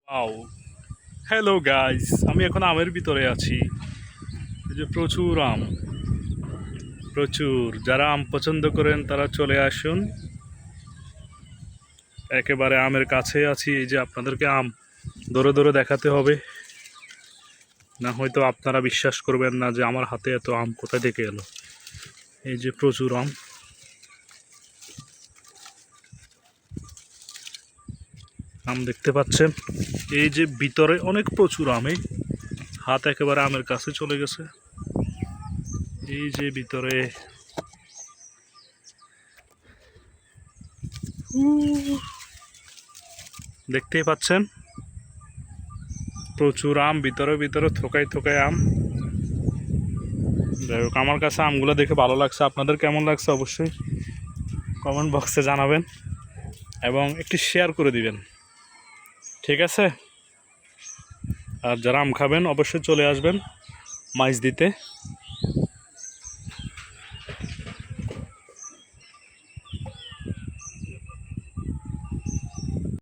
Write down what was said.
Wow, hello guys, আমি এখন আমের ভিতরে আছি। এই যে প্রচুর আম, প্রচুর। যারা আম পছন্দ করেন তারা চলে আসুন। একেবারে আমের কাছে আছি। এই যে আপনাদেরকে আম ধরে ধরে দেখাতে হবে, না হয়তো আপনারা বিশ্বাস করবেন না যে আমার হাতে এত আম কোথা থেকে এলো। এই যে প্রচুর আম, আম দেখতে পাচ্ছেন। এই যে ভিতরে অনেক প্রচুর আমে, হাত একেবারে আমের কাছে চলে গেছে। এই যে ভিতরে দেখতেই পাচ্ছেন প্রচুর আম, ভিতরে ভিতরে থোকায় থোকায় আম। যাই হোক, আমার কাছে আমগুলো দেখে ভালো লাগছে। আপনাদের কেমন লাগছে অবশ্যই কমেন্ট বক্সে জানাবেন এবং একটি শেয়ার করে দিবেন, ঠিক আছে? আর যারা আম খাবেন অবশ্যই চলে আসবেন মাইজদিতে।